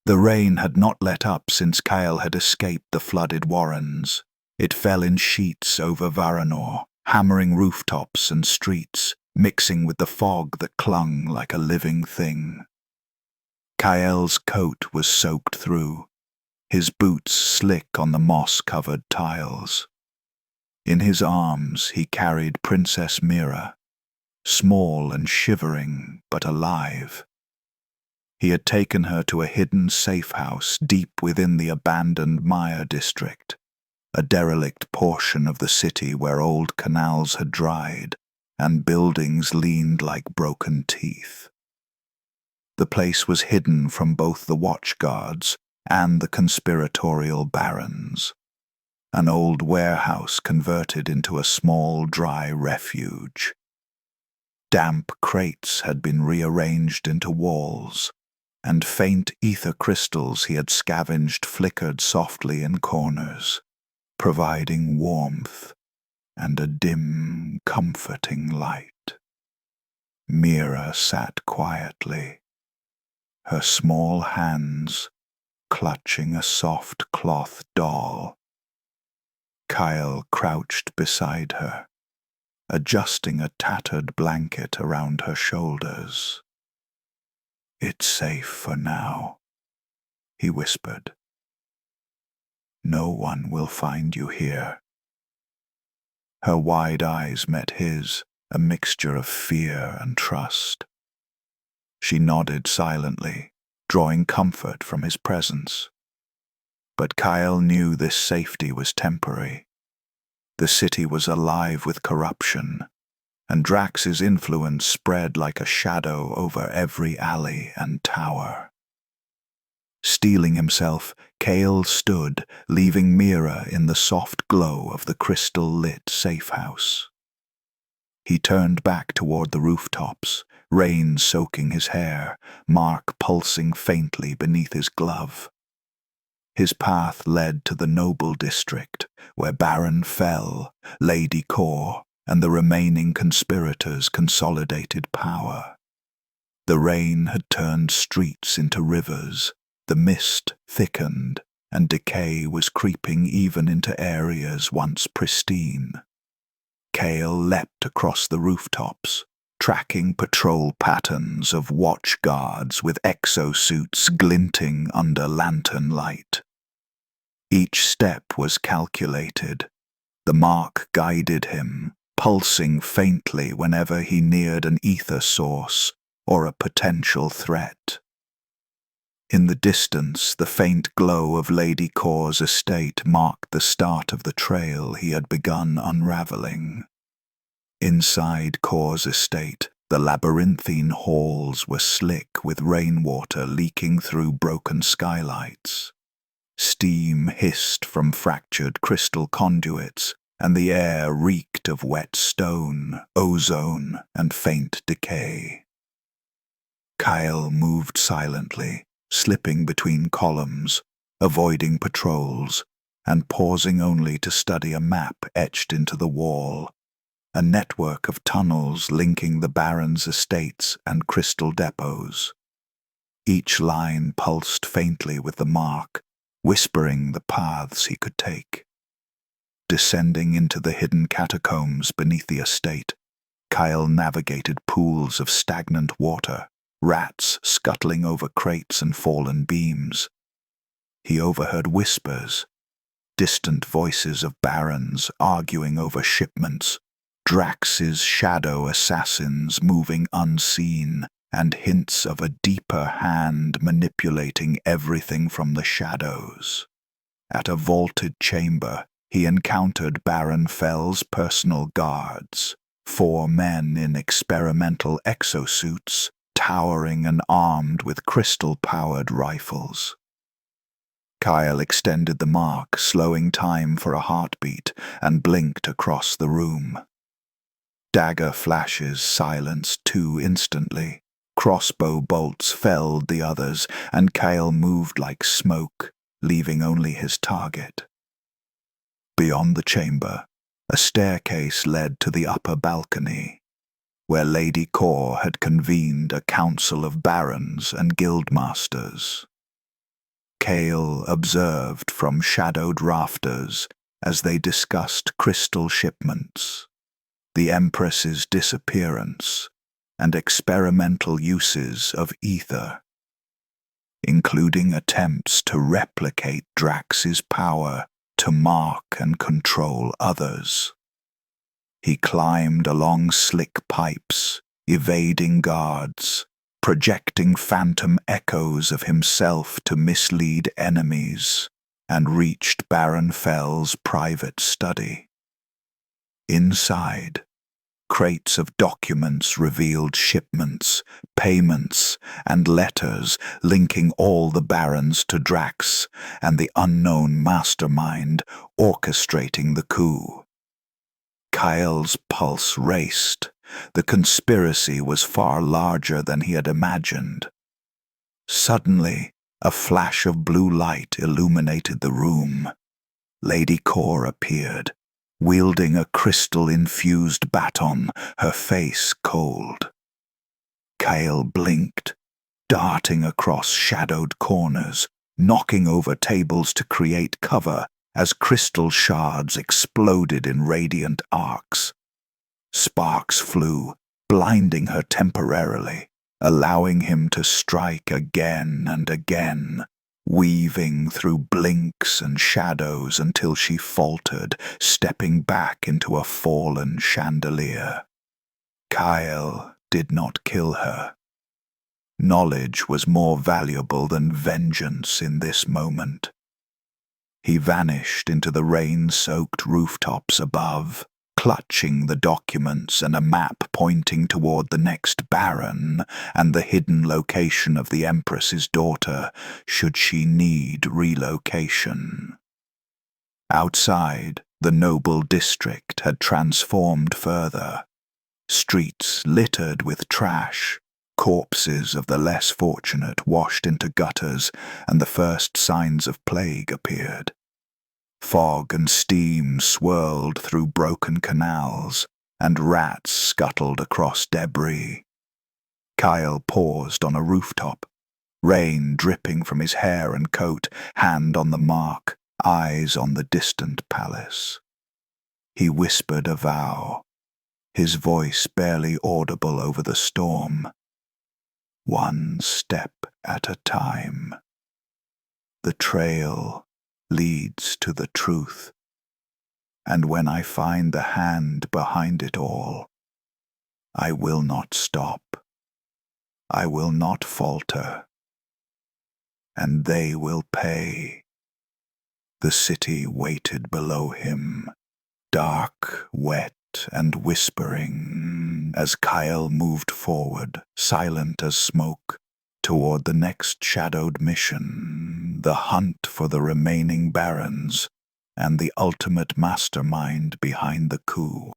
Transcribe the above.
The rain had not let up since Kael had escaped the flooded warrens. It fell in sheets over Vharanor, hammering rooftops and streets, mixing with the fog that clung like a living thing. Kael's coat was soaked through, his boots slick on the moss-covered tiles. In his arms he carried Princess Mira, small and shivering but alive. He had taken her to a hidden safe house deep within the abandoned Mire district, a derelict portion of the city where old canals had dried and buildings leaned like broken teeth. The place was hidden from both the watchguards and the conspiratorial barons, an old warehouse converted into a small dry refuge. Damp crates had been rearranged into walls, and faint ether crystals he had scavenged flickered softly in corners, providing warmth and a dim, comforting light. Mira sat quietly, her small hands clutching a soft cloth doll. Kael crouched beside her, adjusting a tattered blanket around her shoulders. "It's safe for now," he whispered. "No one will find you here." Her wide eyes met his, a mixture of fear and trust. She nodded silently, drawing comfort from his presence. But Kael knew this safety was temporary. The city was alive with corruption, and Drax's influence spread like a shadow over every alley and tower. Steeling himself, Kael stood, leaving Mira in the soft glow of the crystal-lit safe house. He turned back toward the rooftops, rain soaking his hair, Mark pulsing faintly beneath his glove. His path led to the noble district, where Baron Fell, Lady Kor, and the remaining conspirators consolidated power. The rain had turned streets into rivers, the mist thickened, and decay was creeping even into areas once pristine. Kael leapt across the rooftops, tracking patrol patterns of watchguards with exosuits glinting under lantern light. Each step was calculated. The mark guided him, pulsing faintly whenever he neared an ether source or a potential threat. In the distance, the faint glow of Lady Kor's estate marked the start of the trail he had begun unraveling. Inside Kor's estate, the labyrinthine halls were slick with rainwater leaking through broken skylights. Steam hissed from fractured crystal conduits, and the air reeked of wet stone, ozone, and faint decay. Kael moved silently, slipping between columns, avoiding patrols, and pausing only to study a map etched into the wall, a network of tunnels linking the Baron's estates and crystal depots. Each line pulsed faintly with the mark, whispering the paths he could take. Descending into the hidden catacombs beneath the estate, Kael navigated pools of stagnant water, rats scuttling over crates and fallen beams. He overheard whispers, distant voices of barons arguing over shipments, Drax's shadow assassins moving unseen, and hints of a deeper hand manipulating everything from the shadows. At a vaulted chamber, he encountered Baron Fell's personal guards, 4 men in experimental exosuits, towering and armed with crystal-powered rifles. Kael extended the mark, slowing time for a heartbeat, and blinked across the room. Dagger flashes silenced 2 instantly. Crossbow bolts felled the others, and Kael moved like smoke, leaving only his target. Beyond the chamber, a staircase led to the upper balcony, where Lady Kor had convened a council of barons and guildmasters. Kael observed from shadowed rafters as they discussed crystal shipments, the Empress's disappearance, and experimental uses of ether, including attempts to replicate Drax's power to mark and control others. He climbed along slick pipes, evading guards, projecting phantom echoes of himself to mislead enemies, and reached Baron Fell's private study. Inside, crates of documents revealed shipments, payments, and letters linking all the barons to Drax and the unknown mastermind orchestrating the coup. Kael's pulse raced. The conspiracy was far larger than he had imagined. Suddenly, a flash of blue light illuminated the room. Lady Kor appeared, wielding a crystal-infused baton, her face cold. Kael blinked, darting across shadowed corners, knocking over tables to create cover as crystal shards exploded in radiant arcs. Sparks flew, blinding her temporarily, allowing him to strike again and again, weaving through blinks and shadows until she faltered, stepping back into a fallen chandelier. Kael did not kill her. Knowledge was more valuable than vengeance in this moment. He vanished into the rain-soaked rooftops above, clutching the documents and a map pointing toward the next baron and the hidden location of the Empress's daughter, should she need relocation. Outside, the noble district had transformed further. Streets littered with trash, corpses of the less fortunate washed into gutters, and the first signs of plague appeared. Fog and steam swirled through broken canals, and rats scuttled across debris. Kael paused on a rooftop, rain dripping from his hair and coat, hand on the mark, eyes on the distant palace. He whispered a vow, his voice barely audible over the storm. One step at a time. The trail leads to the truth, and when I find the hand behind it all, I will not stop. I will not falter, and they will pay. The city waited below him, dark, wet, and whispering, as Kael moved forward, silent as smoke, toward the next shadowed mission, the hunt for the remaining barons and the ultimate mastermind behind the coup.